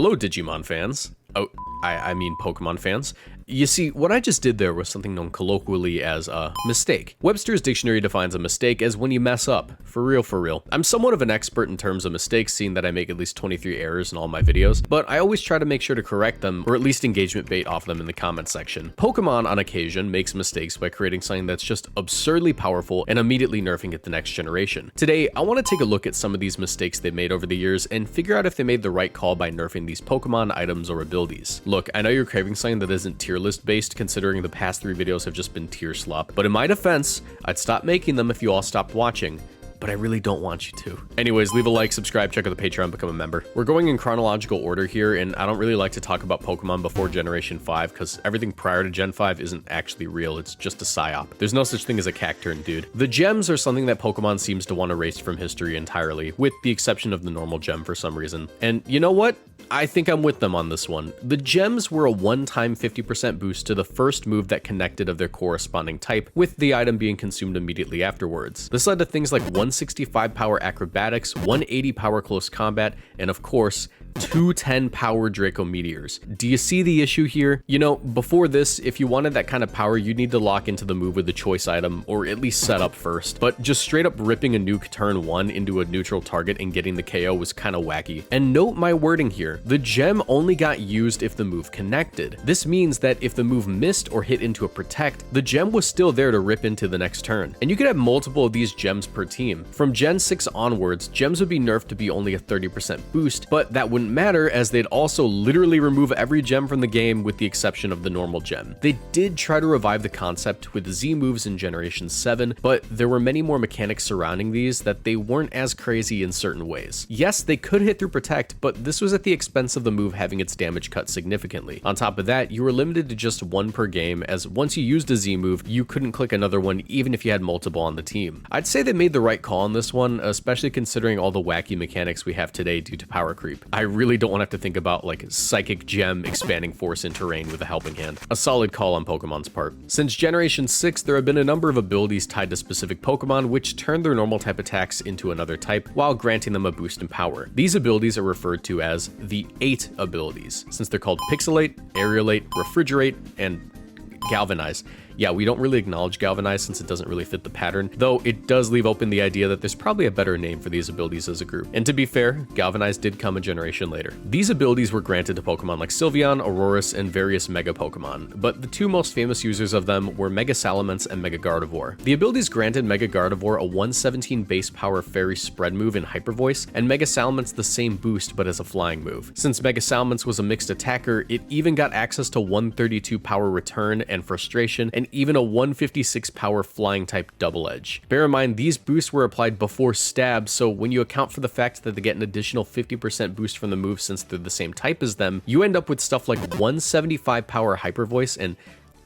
Hello, Digimon fans. Oh, I mean Pokemon fans. You see, what I just did there was something known colloquially as a mistake. Webster's dictionary defines a mistake as when you mess up. For real, for real. I'm somewhat of an expert in terms of mistakes, seeing that I make at least 23 errors in all my videos, but I always try to make sure to correct them, or at least engagement bait off them in the comment section. Pokemon, on occasion, makes mistakes by creating something that's just absurdly powerful and immediately nerfing it the next generation. Today, I want to take a look at some of these mistakes they made over the years and figure out if they made the right call by nerfing these Pokemon items or abilities. Look, I know you're craving something that isn't tier list based, considering the past 3 videos have just been tier slop, but in my defense, I'd stop making them if you all stopped watching. But I really don't want you to. Anyways, leave a like, subscribe, check out the Patreon, become a member. We're going in chronological order here, and I don't really like to talk about Pokemon before Generation 5, because everything prior to Gen 5 isn't actually real, it's just a psyop. There's no such thing as a cacturn, dude. The gems are something that Pokemon seems to want to erase from history entirely, with the exception of the normal gem for some reason. And you know what? I think I'm with them on this one. The gems were a one-time 50% boost to the first move that connected of their corresponding type, with the item being consumed immediately afterwards. This led to things like 165 power acrobatics, 180 power close combat, and of course, 210 power Draco Meteors. Do you see the issue here? You know, before this, if you wanted that kind of power, you'd need to lock into the move with the choice item, or at least set up first. But just straight up ripping a nuke turn 1 into a neutral target and getting the KO was kind of wacky. And note my wording here, the gem only got used if the move connected. This means that if the move missed or hit into a protect, the gem was still there to rip into the next turn. And you could have multiple of these gems per team. From Gen 6 onwards, gems would be nerfed to be only a 30% boost, but that wouldn't matter as they'd also literally remove every gem from the game with the exception of the normal gem. They did try to revive the concept with Z moves in Generation 7, but there were many more mechanics surrounding these that they weren't as crazy in certain ways. Yes, they could hit through Protect, but this was at the expense of the move having its damage cut significantly. On top of that, you were limited to just 1 per game, as once you used a Z move, you couldn't click another one even if you had multiple on the team. I'd say they made the right call on this one, especially considering all the wacky mechanics we have today due to power creep. I really don't want to have to think about like Psychic Gem expanding force in terrain with a helping hand. A solid call on Pokemon's part. Since Generation 6, there have been a number of abilities tied to specific Pokemon which turn their normal type attacks into another type while granting them a boost in power. These abilities are referred to as the 8 abilities, since they're called Pixelate, Aerialate, Refrigerate, and Galvanize. Yeah, we don't really acknowledge Galvanize since it doesn't really fit the pattern, though it does leave open the idea that there's probably a better name for these abilities as a group. And to be fair, Galvanize did come a generation later. These abilities were granted to Pokemon like Sylveon, Aurorus, and various Mega Pokemon, but the 2 most famous users of them were Mega Salamence and Mega Gardevoir. The abilities granted Mega Gardevoir a 117 base power Fairy Spread move in Hyper Voice, and Mega Salamence the same boost but as a flying move. Since Mega Salamence was a mixed attacker, it even got access to 132 power Return and Frustration, and even a 156 power flying type Double Edge. Bear in mind, these boosts were applied before Stab, so when you account for the fact that they get an additional 50% boost from the move since they're the same type as them, you end up with stuff like 175 power Hyper Voice and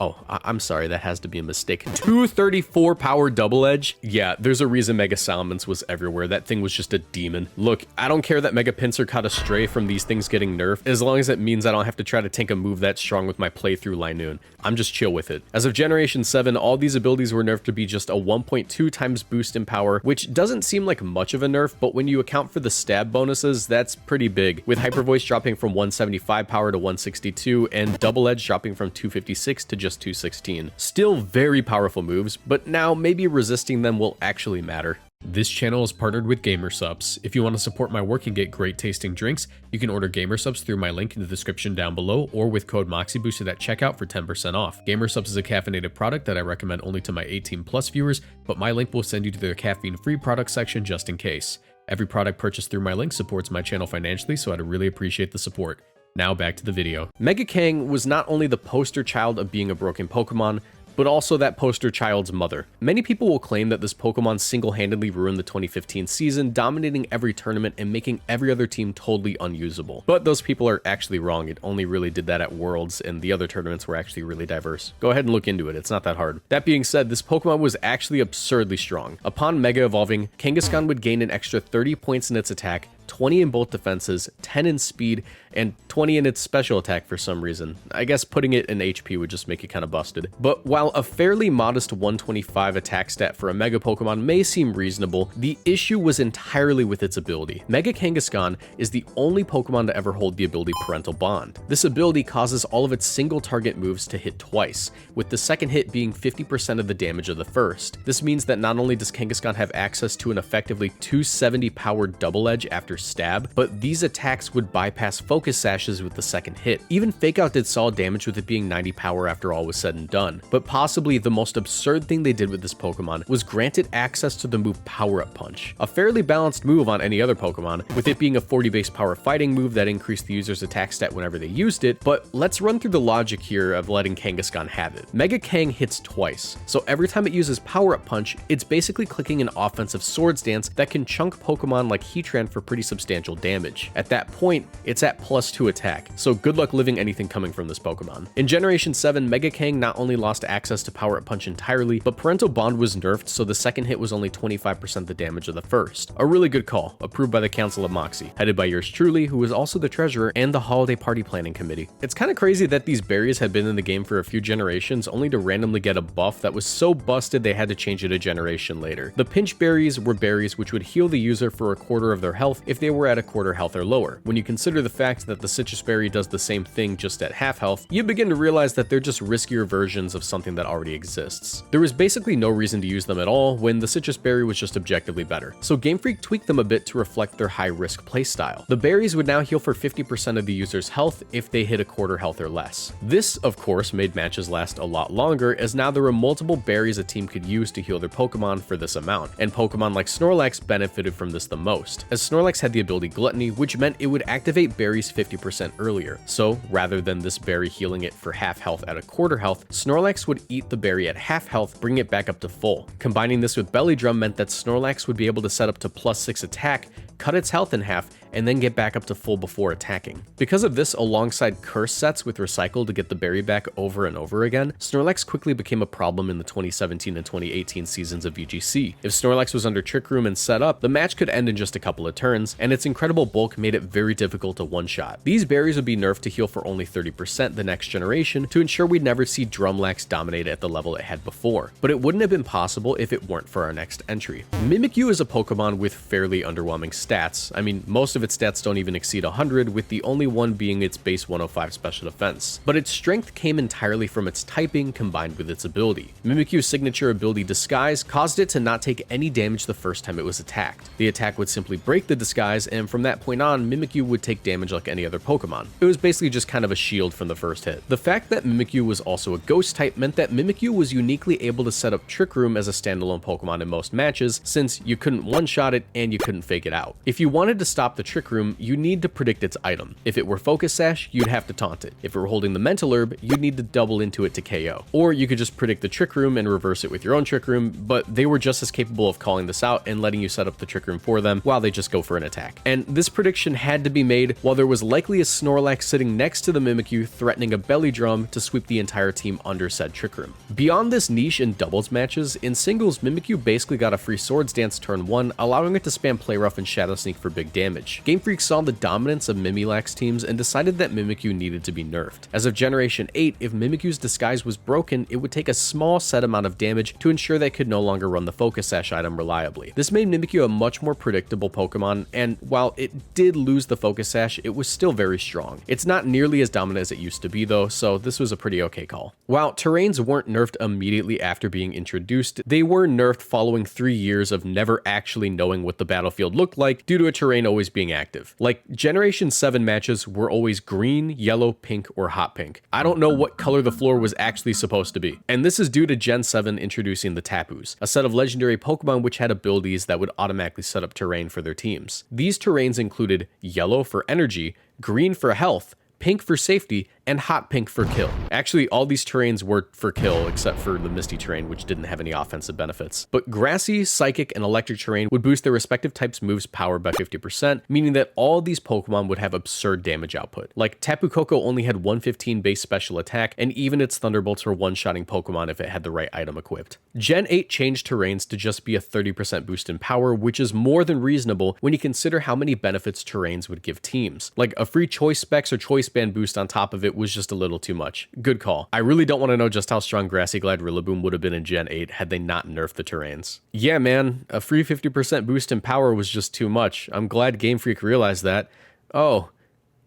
oh, I'm sorry, that has to be a mistake. 234 power Double Edge? Yeah, there's a reason Mega Salamence was everywhere. That thing was just a demon. Look, I don't care that Mega Pinsir caught a stray from these things getting nerfed, as long as it means I don't have to try to tank a move that strong with my playthrough Linoon. I'm just chill with it. As of Generation 7, all these abilities were nerfed to be just a 1.2 times boost in power, which doesn't seem like much of a nerf, but when you account for the stab bonuses, that's pretty big, with Hyper Voice dropping from 175 power to 162, and Double Edge dropping from 256 to just 216. Still very powerful moves, but now maybe resisting them will actually matter. This channel is partnered with GamerSupps. If you want to support my work and get great tasting drinks, you can order GamerSupps through my link in the description down below or with code Moxie boosted at checkout for 10% off. GamerSupps is a caffeinated product that I recommend only to my 18+ viewers, but my link will send you to their caffeine-free product section just in case. Every product purchased through my link supports my channel financially, so I'd really appreciate the support. Now back to the video. Mega Kang was not only the poster child of being a broken Pokemon, but also that poster child's mother. Many people will claim that this Pokemon single-handedly ruined the 2015 season, dominating every tournament and making every other team totally unusable. But those people are actually wrong. It only really did that at Worlds, and the other tournaments were actually really diverse. Go ahead and look into it, it's not that hard. That being said, this Pokemon was actually absurdly strong. Upon Mega Evolving, Kangaskhan would gain an extra 30 points in its attack, 20 in both defenses, 10 in speed, and 20 in its special attack for some reason. I guess putting it in HP would just make it kind of busted. But while a fairly modest 125 attack stat for a Mega Pokemon may seem reasonable, the issue was entirely with its ability. Mega Kangaskhan is the only Pokemon to ever hold the ability Parental Bond. This ability causes all of its single target moves to hit twice, with the second hit being 50% of the damage of the first. This means that not only does Kangaskhan have access to an effectively 270 powered double edge after stab, but these attacks would bypass focus sashes with the second hit. Even Fake Out did solid damage with it being 90 power after all was said and done. But possibly the most absurd thing they did with this Pokemon was grant it access to the move Power Up Punch. A fairly balanced move on any other Pokemon, with it being a 40 base power fighting move that increased the user's attack stat whenever they used it, but let's run through the logic here of letting Kangaskhan have it. Mega Kang hits twice, so every time it uses Power Up Punch, it's basically clicking an offensive Swords Dance that can chunk Pokemon like Heatran for pretty substantial damage. At that point, it's at +2 attack, so good luck living anything coming from this Pokemon. In Generation 7, Mega Kang not only lost access to Power Up Punch entirely, but Parental Bond was nerfed, so the second hit was only 25% the damage of the first. A really good call, approved by the Council of Moxie, headed by yours truly, who was also the treasurer and the holiday party planning committee. It's kind of crazy that these berries had been in the game for a few generations only to randomly get a buff that was so busted they had to change it a generation later. The pinch berries were berries which would heal the user for a quarter of their health if they were at a quarter health or lower. When you consider the fact that the citrus berry does the same thing just at half health, you begin to realize that they're just riskier versions of something that already exists. There was basically no reason to use them at all when the citrus berry was just objectively better, so Game Freak tweaked them a bit to reflect their high risk playstyle. The berries would now heal for 50% of the user's health if they hit a quarter health or less. This, of course, made matches last a lot longer, as now there were multiple berries a team could use to heal their Pokemon for this amount, and Pokemon like Snorlax benefited from this the most, as Snorlax had the ability Gluttony, which meant it would activate berries 50% earlier. So rather than this berry healing it for half health at a quarter health, Snorlax would eat the berry at half health, bring it back up to full. Combining this with Belly Drum meant that Snorlax would be able to set up to +6 attack, cut its health in half, and then get back up to full before attacking. Because of this, alongside curse sets with Recycle to get the berry back over and over again, Snorlax quickly became a problem in the 2017 and 2018 seasons of VGC. If Snorlax was under Trick Room and set up, the match could end in just a couple of turns, and its incredible bulk made it very difficult to one-shot. These berries would be nerfed to heal for only 30% the next generation to ensure we'd never see Drumlax dominate at the level it had before, but it wouldn't have been possible if it weren't for our next entry. Mimikyu is a Pokemon with fairly underwhelming stats. I mean, most of its stats don't even exceed 100, with the only one being its base 105 special defense. But its strength came entirely from its typing combined with its ability. Mimikyu's signature ability Disguise caused it to not take any damage the first time it was attacked. The attack would simply break the disguise, and from that point on, Mimikyu would take damage like any other Pokemon. It was basically just kind of a shield from the first hit. The fact that Mimikyu was also a ghost type meant that Mimikyu was uniquely able to set up Trick Room as a standalone Pokemon in most matches, since you couldn't one-shot it and you couldn't fake it out. If you wanted to stop the Trick Room, you need to predict its item. If it were Focus Sash, you'd have to taunt it. If it were holding the Mental Herb, you'd need to double into it to KO. Or you could just predict the Trick Room and reverse it with your own Trick Room, but they were just as capable of calling this out and letting you set up the Trick Room for them while they just go for an attack. And this prediction had to be made while there was likely a Snorlax sitting next to the Mimikyu threatening a Belly Drum to sweep the entire team under said Trick Room. Beyond this niche in doubles matches, in singles, Mimikyu basically got a free Swords Dance turn 1, allowing it to spam Play Rough and Shadow Sneak for big damage. Game Freak saw the dominance of Mimilax teams and decided that Mimikyu needed to be nerfed. As of Generation 8, if Mimikyu's disguise was broken, it would take a small set amount of damage to ensure they could no longer run the Focus Sash item reliably. This made Mimikyu a much more predictable Pokemon, and while it did lose the Focus Sash, it was still very strong. It's not nearly as dominant as it used to be though, so this was a pretty okay call. While terrains weren't nerfed immediately after being introduced, they were nerfed following 3 years of never actually knowing what the battlefield looked like due to a terrain always being active. Like, Generation 7 matches were always green, yellow, pink, or hot pink. I don't know what color the floor was actually supposed to be. And this is due to Gen 7 introducing the Tapus, a set of legendary Pokemon which had abilities that would automatically set up terrain for their teams. These terrains included yellow for energy, green for health, pink for safety, and Hot Pink for kill. Actually, all these terrains were for kill except for the Misty terrain, which didn't have any offensive benefits. But Grassy, Psychic, and Electric terrain would boost their respective types' moves' power by 50%, meaning that all these Pokemon would have absurd damage output. Like, Tapu Koko only had 115 base special attack, and even its Thunderbolts were one-shotting Pokemon if it had the right item equipped. Gen 8 changed terrains to just be a 30% boost in power, which is more than reasonable when you consider how many benefits terrains would give teams. Like, a free Choice Specs or Choice Band boost on top of it was just a little too much. Good call. I really don't want to know just how strong Grassy Glide Rillaboom would have been in Gen 8 had they not nerfed the terrains. Yeah, man, a free 50% boost in power was just too much. I'm glad Game Freak realized that. Oh,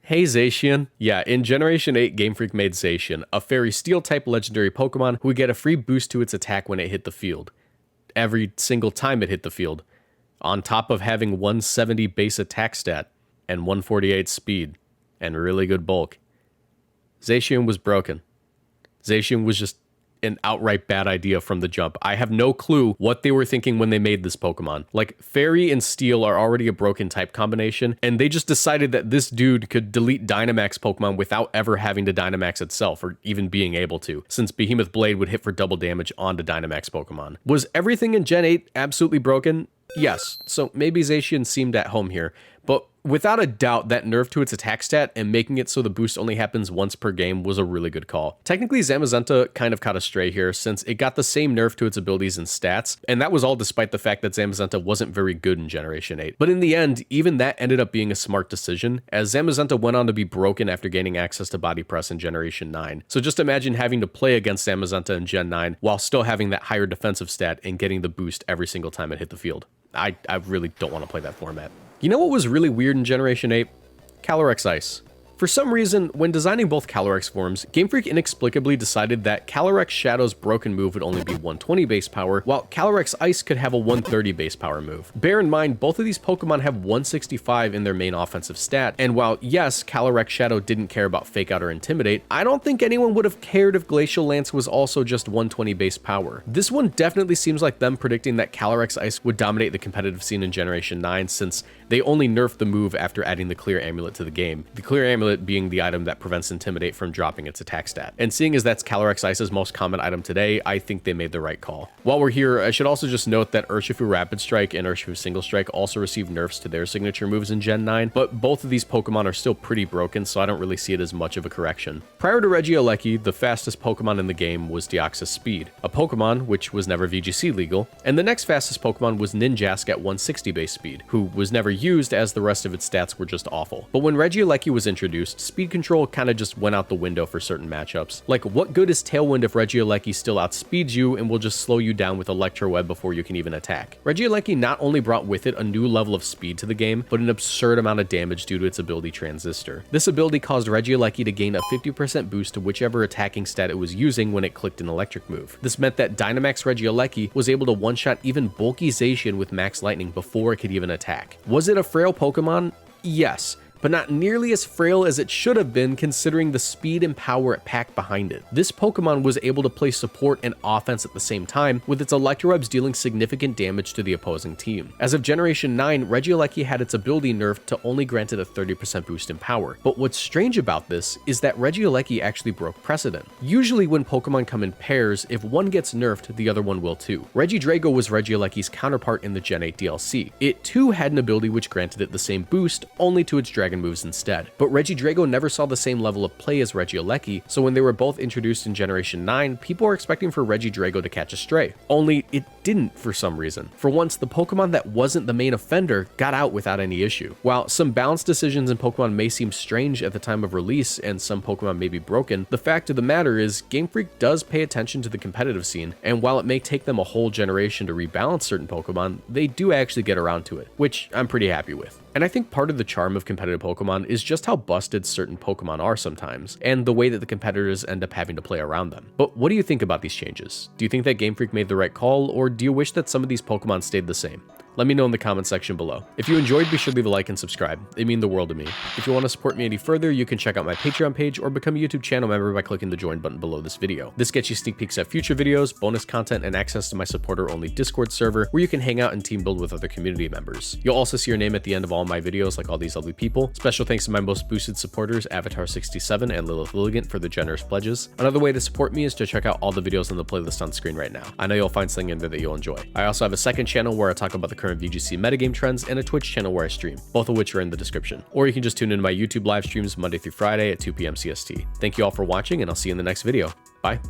hey Zacian. Yeah, in Generation 8, Game Freak made Zacian, a Fairy Steel-type legendary Pokemon who would get a free boost to its attack when it hit the field. Every single time it hit the field. On top of having 170 base attack stat and 148 speed and really good bulk. Zacian was broken. Zacian was just an outright bad idea from the jump. I have no clue what they were thinking when they made this Pokemon. Like, Fairy and Steel are already a broken type combination, and they just decided that this dude could delete Dynamax Pokemon without ever having to Dynamax itself, or even being able to, since Behemoth Blade would hit for double damage onto Dynamax Pokemon. Was everything in Gen 8 absolutely broken? Yes, so maybe Zacian seemed at home here, but without a doubt, that nerf to its attack stat and making it so the boost only happens once per game was a really good call. Technically, Zamazenta kind of caught a stray here since it got the same nerf to its abilities and stats, and that was all despite the fact that Zamazenta wasn't very good in Generation 8. But in the end, even that ended up being a smart decision, as Zamazenta went on to be broken after gaining access to Body Press in Generation 9. So just imagine having to play against Zamazenta in Gen 9 while still having that higher defensive stat and getting the boost every single time it hit the field. I really don't want to play that format. You know what was really weird in Generation 8? Calyrex Ice. For some reason, when designing both Calyrex forms, Game Freak inexplicably decided that Calyrex Shadow's broken move would only be 120 base power, while Calyrex Ice could have a 130 base power move. Bear in mind, both of these Pokemon have 165 in their main offensive stat, and while yes, Calyrex Shadow didn't care about Fake Out or Intimidate, I don't think anyone would have cared if Glacial Lance was also just 120 base power. This one definitely seems like them predicting that Calyrex Ice would dominate the competitive scene in Generation 9, since they only nerfed the move after adding the Clear Amulet to the game. The Clear Amulet being the item that prevents Intimidate from dropping its attack stat. And seeing as that's Calyrex Ice's most common item today, I think they made the right call. While we're here, I should also just note that Urshifu Rapid Strike and Urshifu Single Strike also received nerfs to their signature moves in Gen 9, but both of these Pokemon are still pretty broken, so I don't really see it as much of a correction. Prior to Regieleki, the fastest Pokemon in the game was Deoxys Speed, a Pokemon which was never VGC legal, and the next fastest Pokemon was Ninjask at 160 base speed, who was never used as the rest of its stats were just awful. But when Regieleki was introduced, speed control kind of just went out the window for certain matchups. Like, what good is Tailwind if Regieleki still outspeeds you and will just slow you down with Electro Web before you can even attack? Regieleki not only brought with it a new level of speed to the game, but an absurd amount of damage due to its ability Transistor. This ability caused Regieleki to gain a 50% boost to whichever attacking stat it was using when it clicked an electric move. This meant that Dynamax Regieleki was able to one-shot even bulky Zacian with Max Lightning before it could even attack. Was it a frail Pokemon? Yes, but not nearly as frail as it should have been considering the speed and power it packed behind it. This Pokemon was able to play support and offense at the same time, with its Electrowebs dealing significant damage to the opposing team. As of Generation 9, Regieleki had its ability nerfed to only grant it a 30% boost in power. But what's strange about this is that Regieleki actually broke precedent. Usually when Pokemon come in pairs, if one gets nerfed, the other one will too. Regidrago was Regieleki's counterpart in the Gen 8 DLC. It too had an ability which granted it the same boost, only to its Dragon moves instead. But Regidrago never saw the same level of play as Regieleki, so when they were both introduced in Generation 9, people were expecting for Regidrago to catch a stray. Only it didn't for some reason. For once, the Pokemon that wasn't the main offender got out without any issue. While some balance decisions in Pokemon may seem strange at the time of release and some Pokemon may be broken, the fact of the matter is Game Freak does pay attention to the competitive scene, and while it may take them a whole generation to rebalance certain Pokemon, they do actually get around to it, which I'm pretty happy with. And I think part of the charm of competitive Pokemon is just how busted certain Pokemon are sometimes, and the way that the competitors end up having to play around them. But what do you think about these changes? Do you think that Game Freak made the right call, or do you wish that some of these Pokemon stayed the same? Let me know in the comment section below. If you enjoyed, be sure to leave a like and subscribe. They mean the world to me. If you want to support me any further, you can check out my Patreon page or become a YouTube channel member by clicking the join button below this video. This gets you sneak peeks at future videos, bonus content, and access to my supporter-only Discord server where you can hang out and team build with other community members. You'll also see your name at the end of all my videos like all these lovely people. Special thanks to my most boosted supporters, Avatar67 and Lilith Lilligant, for the generous pledges. Another way to support me is to check out all the videos in the playlist on screen right now. I know you'll find something in there that you'll enjoy. I also have a second channel where I talk about the current VGC metagame trends and a Twitch channel where I stream, both of which are in the description. Or you can just tune into my YouTube live streams Monday through Friday at 2 p.m. CST. Thank you all for watching, and I'll see you in the next video. Bye.